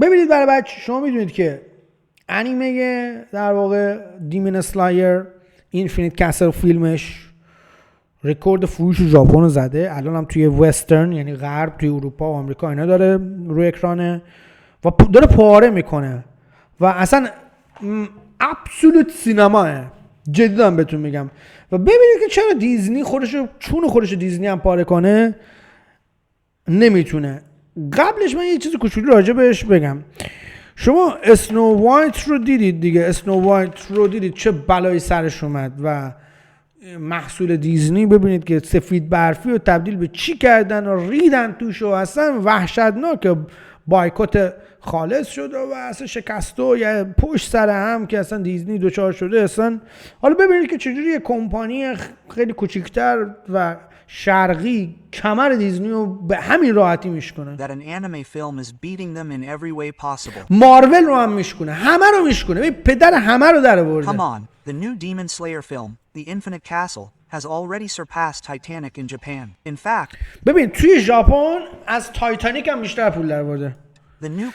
ببینید برای بچه شما میدونید که انیمه در واقع دیمون اسلایر اینفینیت کسل فیلمش رکورد فروش ژاپن رو زده. الان هم توی وسترن یعنی غرب، توی اروپا و آمریکا اینا داره روی اکرانه و داره پاره میکنه و اصلا ابسولوت سینماه. جدی دارم بهتون میگم. و ببینید که چرا دیزنی خودش دیزنی هم پاره کنه نمیتونه. قبلش من یه چیز کوچولو راجع بهش بگم. شما اسنو وایت رو دیدید دیگه. اسنو وایت رو دیدید چه بلایی سرش اومد و محصول دیزنی ببینید که سفید برفی رو تبدیل به چی کردن و ریدن توش و اصلا وحشتناک بایکوت خالص شد و اصلا شکست و یا پشت سر هم که اصلا دیزنی دوچار شده اصلا. حالا ببینید که چجوری یه کمپانی خیلی کوچیکتر و شرقی کمر دیزنی رو به همین راحتی میشکنه. مارول رو هم میشکنه، همه رو میشکنه، پدر همه رو در آورده. Come on, the new Demon Slayer film, The Infinite Castle, has already surpassed Titanic in Japan. In fact, ببین توی ژاپن از تایتانیک هم بیشتر پول در آورده. the new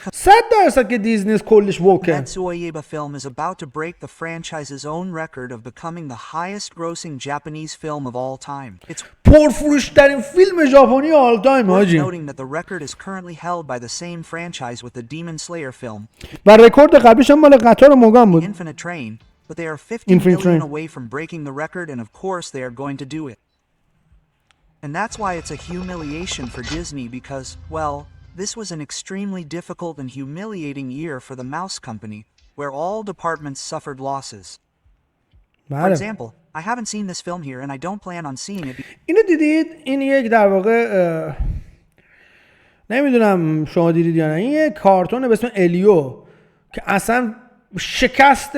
100% که دیزنی کلش ووکه. Kometsu film is about to break the franchise's own record of becoming the highest-grossing Japanese film of all time. It's پرفروش‌ترین فیلم ژاپنی آل تایم حاجی. noting that the record is currently held by the same franchise with the Demon Slayer film. و رکورد قبلیش هم مال قطار موگان بود. Infinite Train, but they are 50 million away from breaking the record, and of course they are going to do it. And that's why it's a humiliation for Disney because, well, this was an extremely difficult and humiliating year for the mouse company, where all departments suffered losses. For example, I haven't seen this film here and I don't plan on seeing it. اینو دیدید؟ این یک در واقع نمیدونم شما دیدید یا نه، این یک کارتونه به اسم الیو که اصلا شکست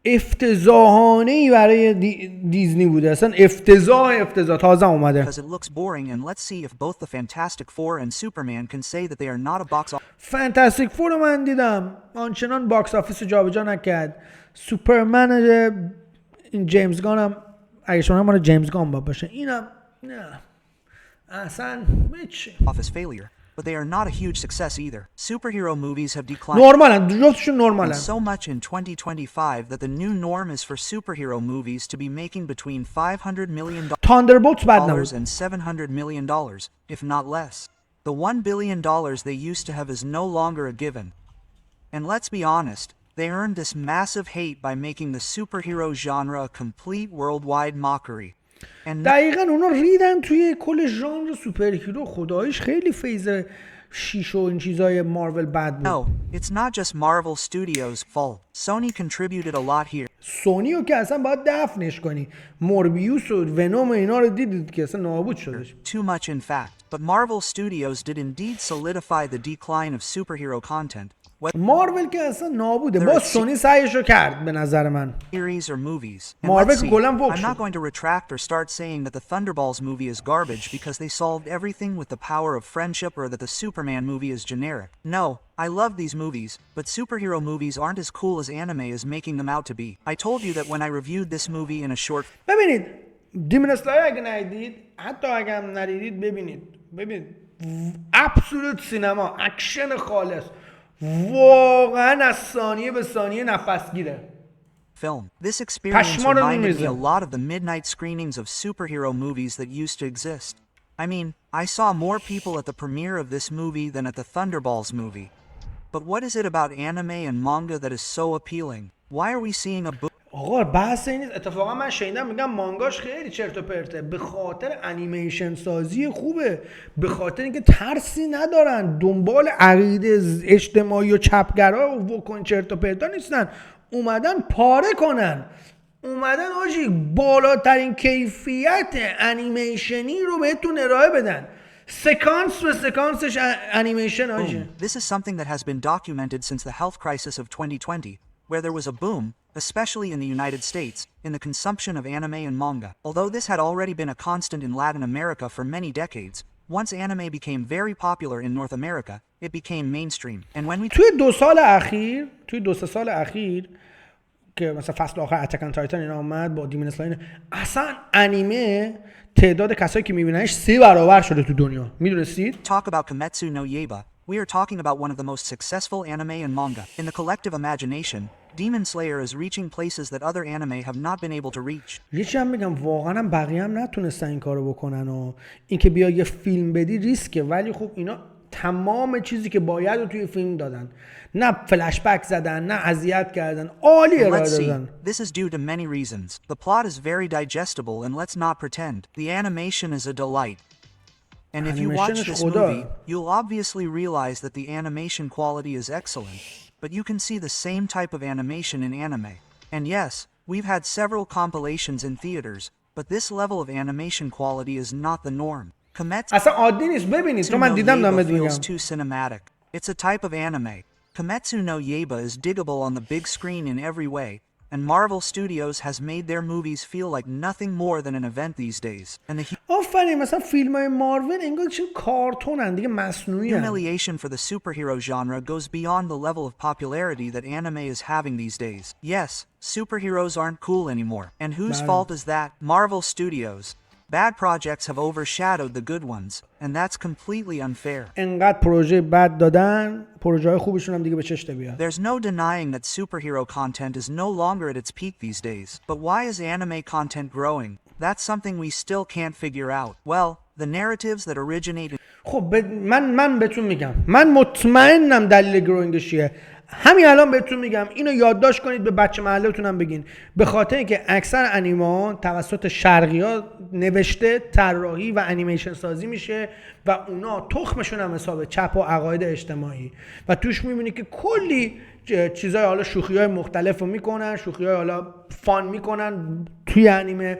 افتضاحانه‌ای برای دیزنی بوده. اصلا افتضاح تازه اومده. Because it looks boring and let's see if both the Fantastic Four and Superman can say that they are not a box office. فانتاستیک فور رو من دیدم، آنچنان باکس آفیس رو جابجا نکرد. سوپرمن این جیمز گان هم اگه شما مال جیمز گان باشه، اینم نه اصلا هیچ. Office failure. But they are not a huge success either. Superhero movies have declined so much in 2025 that the new norm is for superhero movies to be making between $500 million and $700 million, if not less. The $1 billion they used to have is no longer a given. And let's be honest, they earned this massive hate by making the superhero genre a complete worldwide mockery. دقیقاً اونا ریدن توی کل ژانر سوپر هیرو. خداییش خیلی فیز شیش و این چیزای مارول بد بود. No, it's not just Marvel Studios' fault. Sony contributed a lot here. سونی رو که اصلا باید دفنش کنی. موربیوس و ونوم اینا رو دیدید که اصلا نابود شده. Too much in fact. But Marvel Studios did indeed solidify the decline of superhero content. مارول که اصلا نابوده. باز سونی سعیش رو کرد به نظر من. Series or movies. مارول که کلا ووک I'm not going to retract or start saying that the Thunderbolts movie is garbage because they solved everything with the power of friendship or that the Superman movie is generic. No, I love these movies, but superhero movies aren't as cool as anime is making them out to be. I told you that when I reviewed this movie in a short. ببینید دیمون اسلایر اگه ندیدید، حتی اگه هم ندیدید ببینید ابسولوت سینما، اکشن خالص، واقعا از ثانیه به ثانیه نفسگیره. Film. This experience reminded me a lot of the midnight screenings of superhero movies that used to exist. I mean, I saw more people at the premiere of this movie than at the Thunderbolts movie. But what is it about anime and manga that is so appealing? Why are we seeing a book? آقا بحث این نیست. اتفاقا من شنیدم میگم مانگاش خیلی چرت و پرته به خاطر انیمیشن سازی خوبه، به خاطر اینکه ترسی ندارن، دنبال عقیده اجتماعی و چپگرا و وکن چرت و پرتا نیستن، اومدن پاره کنن، اومدن آجی بالاترین کیفیت انیمیشنی رو بهتون ارائه بدن. سکانس به سکانسش انیمیشن آجی. This is something that has been documented since the health crisis of 2020, where there was a boom, especially in the United States, in the consumption of anime and manga. Although this had already been a constant in Latin America for many decades, once anime became very popular in North America, it became mainstream. And when we توی دو سه سال اخیر که مثلا فصل آخر اتکن تایتان اینا اومد با دیمون اسلایر، اصلا انیمه تعداد کسایی که میبیننش 3 برابر شده تو دنیا. میدونستید؟ talk about Kimetsu no Yaiba, We are talking about one of the most successful anime and manga. In the collective imagination, Demon Slayer is reaching places that other anime have not been able to reach. یه چیزی هم میگم، واقعا هم بقیه هم نتونستن این کارو بکنن و اینکه بیا یه فیلم بدی ریسکه، ولی خب اینا تمام چیزی که باید رو توی فیلم دادن، نه فلش بک زدن، نه اذیت کردن، عالی ارائه دادن. This is due to many reasons. The plot is very digestible and let's not pretend. The animation is a delight. And if you watch this movie, you'll obviously realize that the animation quality is excellent. But you can see the same type of animation in anime. And yes, we've had several compilations in theaters, but this level of animation quality is not the norm. اصلا عادی نیست. ببینید تو من دیدم نامت میگم. Feels too cinematic. It's a type of anime. Kimetsu no Yaiba is diggable on the big screen in every way, and Marvel Studios has made their movies feel like nothing more than an event these days. And the آفرین، مثلا فیلم‌های مارول انگار چه کارتونن دیگه، مصنوعی. humiliation for the superhero genre goes beyond the level of popularity that anime is having these days. Yes, superheroes aren't cool anymore. And whose fault is that? Marvel Studios. Bad projects have overshadowed the good ones, and that's completely unfair. انقدر پروژه بد دادن، پروژه‌های خوبشون هم دیگه به چش نمیاد. There's no denying that superhero content is no longer at its peak these days. But why is anime content growing? That's something we still can't figure out. Well, the narratives that originate in خب من بهتون میگم، من مطمئنم دلیل گروینگش چیه. همین الان بهتون میگم، اینو یادداشت کنید، به بچه محله‌تون هم بگین. به خاطر اینکه اکثر انیمه‌ها توسط شرقی‌ها نوشته، طراحی و انیمیشن سازی میشه و اونا تخمشون هم حساب چپ و عقاید اجتماعی و توش میبینی که کلی چیزای حالا شوخی‌های مختلف رو میکنن، شوخی‌های حالا فان میکنن توی انیمه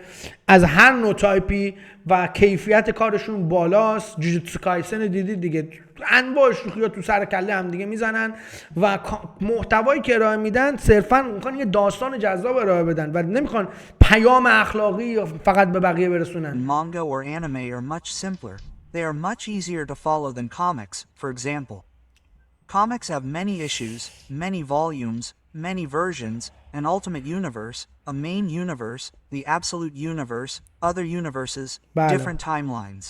از هر نوع تایپی و کیفیت کارشون بالاست. جوجوتسو کایسن دیدید دیگه، انواع شوخی‌ها تو سر کله هم دیگه میزنن و محتوایی که ارائه میدن صرفاً میخوان یه داستان جذاب ارائه بدن و نمیخوان پیام اخلاقی فقط به بقیه برسونن. manga or anime are much simpler. They are much easier to follow than comics, for example. Comics have many issues, many volumes, many versions, an ultimate universe, a main universe, the absolute universe, other universes, different timelines.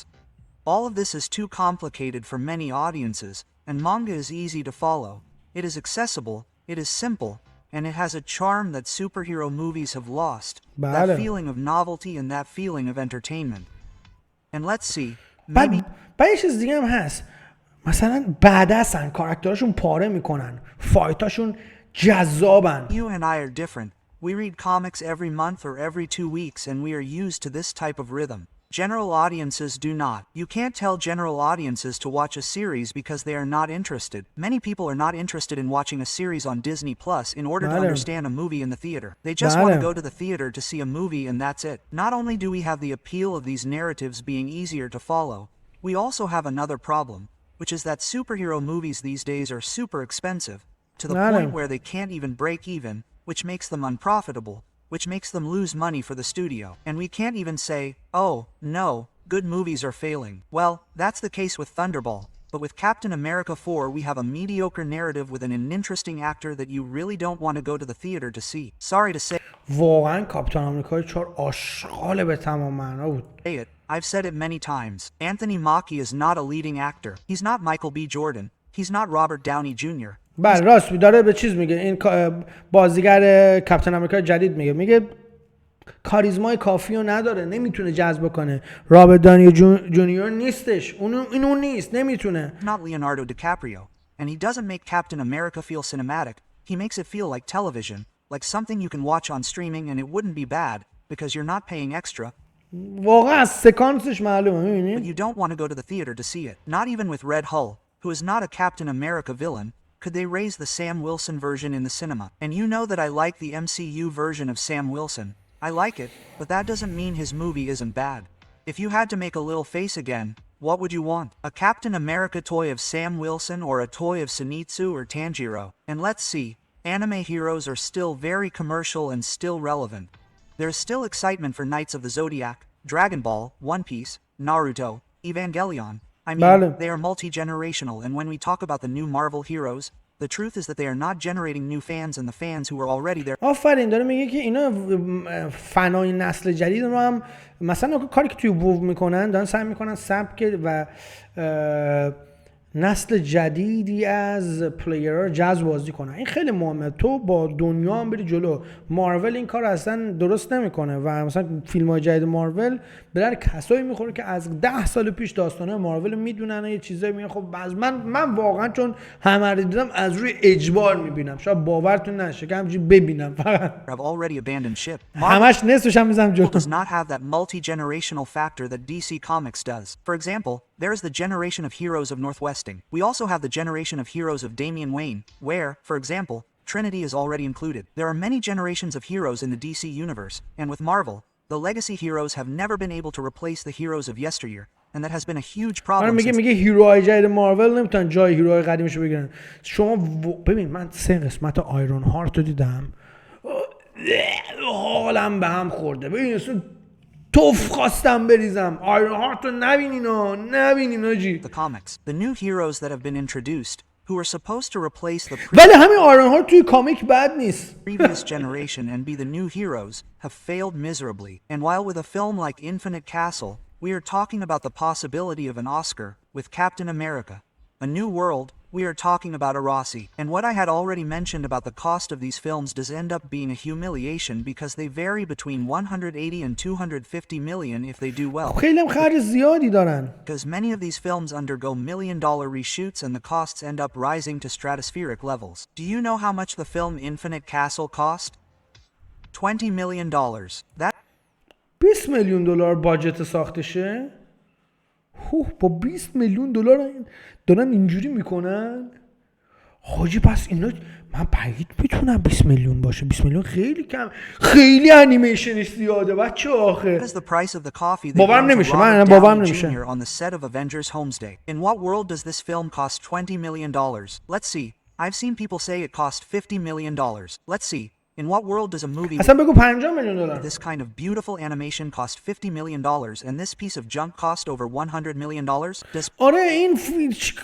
All of this is too complicated for many audiences, and manga is easy to follow. It is accessible, it is simple, and it has a charm that superhero movies have lost. That feeling of novelty and that feeling of entertainment. And let's see, maybe... یه چیز دیگه هم هست. مثلا بعدسن، کاراکتراشون پاره میکنن، فایتاشون جذابن. You and I are different. We read comics every month or every 2 weeks and we are used to this type of rhythm. General audiences do not. You can't tell general audiences to watch a series because they are not interested. Many people are not interested in watching a series on Disney Plus in order to understand a movie in the theater. They just want to go to the theater to see a movie and that's it. Not only do we have the appeal of these narratives being easier to follow, we also have another problem, which is that superhero movies these days are super expensive, to the point where they can't even break even, which makes them unprofitable, which makes them lose money for the studio. And we can't even say, oh, no, good movies are failing. Well, that's the case with Thunderball. But with Captain America 4 we have a mediocre narrative with an interesting actor that you really don't want to go to the theater to see. Sorry to say واقعا کاپیتان آمریکای 4 آشغال به تمام معنا بود. I've said it many times. Anthony Mackie is not a leading actor. He's not Michael B. Jordan. He's not Robert Downey Jr. بله راست داره به چیز میگه، این بازیگر کاپیتان آمریکا جدید میگه کاریزمای کافی رو نداره، نمیتونه جذب کنه. رابرت دانی جونیور نیستش، اون نیست، نمیتونه. Not Leonardo DiCaprio, and he doesn't make Captain America feel cinematic. He makes it feel like television, like something you can watch on streaming and it wouldn't be bad because you're not paying extra. واقعا از سکانسش معلومه، میبینی؟ But you don't want to go to the theater to see it. Not even with Red Hull, who is not a Captain America villain, could they raise the Sam Wilson version in the cinema. And you know that I like the MCU version of Sam Wilson. I like it, but that doesn't mean his movie isn't bad. If you had to make a little face again, what would you want? A Captain America toy of Sam Wilson or a toy of Zenitsu or Tanjiro? And let's see, anime heroes are still very commercial and still relevant. There's still excitement for Knights of the Zodiac, Dragon Ball, One Piece, Naruto, Evangelion. I mean, they are multi-generational, and when we talk about the new Marvel heroes, the truth is that they are not generating new fans and the fans who are already there. آفرین، داره میگه که اینا فنای نسل جدید رو هم مثلا کاری که توی وو میکنن، دارن سعی میکنن سبک و نسل جدیدی از پلیرها جذب بازی کنن. این خیلی مهمه. تو با دنیا هم بری جلو. مارول این کار اصلا درست نمیکنه و مثلا فیلم‌های جدید مارول به در کسایی میخوره که از 10 سال پیش داستانه مارول میدونن و یه چیزایی میگن. خب من واقعا چون همه رو دیدم از روی اجبار میبینم. شاید باورتون نشه که همینجوری ببینم فقط. همش نصفش هم میذارم جلو. does not have that multi-generational factor that DC Comics does. For example, there's the generation of heroes of Northwesting. We also have the generation of heroes of Damian Wayne, where, for example, Trinity is already included. There are many generations of heroes in the DC universe, and with Marvel, the legacy heroes have never been able to replace the heroes of yesteryear, and that has been a huge problem. میگه هیروهای جدید مارول نمیتونن جای هیروهای قدیمیشو بگیرن. شما ببین من 3 قسمت آیرون هارت رو دیدم. حالم به هم خورده. ببین اصلا توف خواستم بریزم. آیرون هارت رو نبینین آجی. The comics, the new heroes that have been introduced, who are supposed to replace the ولی همین آیرون هارت توی کامیک بد نیست. previous generation and be the new heroes, have failed miserably. And while with a film like Infinite Castle, we are talking about the possibility of an Oscar with Captain America, A New World, we are talking about a Rossi. And what I had already mentioned about the cost of these films does end up being a humiliation because they vary between 180 and 250 million if they do well. خیلی هم خرج زیادی دارن. Because many of these films undergo $1,000,000 reshoots and the costs end up rising to stratospheric levels. Do you know how much the film Infinite Castle cost? $20 million. That $20 میلیون باجت ساختشه. با $20 میلیون دارن اینجوری میکنن. حاجی پس اینا من بعید میتونم 20 میلیون باشه. 20 میلیون خیلی کم. خیلی انیمیشنش زیاده بچه آخه. باورم نمیشه. من باورم نمیشه. On the set of Avengers Homesday. In what world does this film cost $20 million? Let's see. I've seen people say it cost $50 million. Let's see. In what world does a movie اصلا بگو $50 میلیون this kind of beautiful animation cost $50 million and this piece of junk cost over $100 million? آره این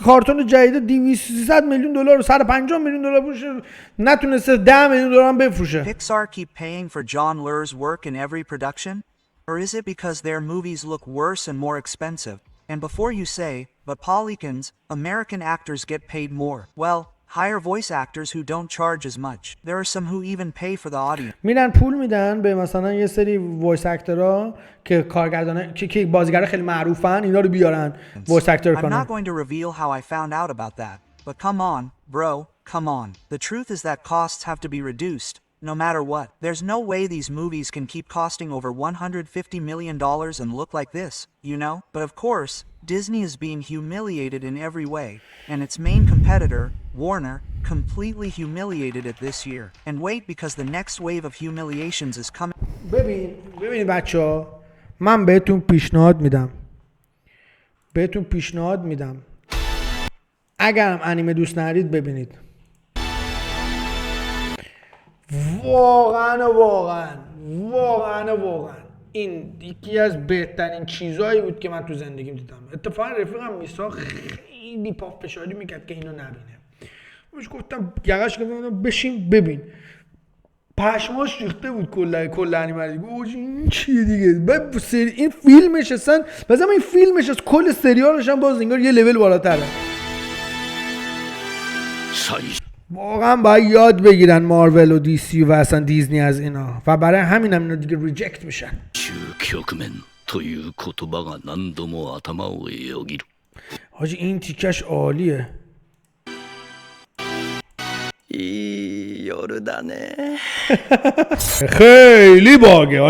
کارتون جدید 200 میلیون دلار و 150 میلیون دلار بشه نتونسته 10 میلیون دلار هم بفروشه. Pixar keep paying for John Lur's work in every production? Or is it because their movies look worse and more expensive? And before you say, but Polycans, American actors get paid more. Well, hire voice actors who don't charge as much. There are some who even pay for the audience. میرن پول میدن به مثلا یه سری وایس اکتورها که کارگردانا که بازیگرا خیلی معروفن اینا رو بیارن وایس اکتور کنن. I'm not going to reveal how I found out about that. But come on, bro, come on. The truth is that costs have to be reduced. No matter what. There's no way these movies can keep costing over $150 million and look like this, you know? But of course, Disney is being humiliated in every way, and its main competitor, Warner, completely humiliated it this year. And wait, because the next wave of humiliations is coming. ببین بچه‌ها من بهتون پیشنهاد میدم اگرم انیمه دوست ندارید ببینید. واقعا این یکی از بهترین چیزایی بود که من تو زندگیم دیدم. اتفاقا رفیقم میسا خیلی پافشاری میکرد که اینو نبینه. مش گفتم یقش گفتم بشین ببین. پشماش ریخته بود کلا انیمه دیگه. این چیه دیگه؟ این فیلمش اصلا مثلا این فیلمش از کل سریالش هم باز انگار یه لول بالاتره. واقعا باید یاد بگیرن مارول و دی سی و اصلا دیزنی از اینا و برای همین هم اینا دیگه ریجکت میشن. حاجی این تیکش عالیه. خیلی باگه.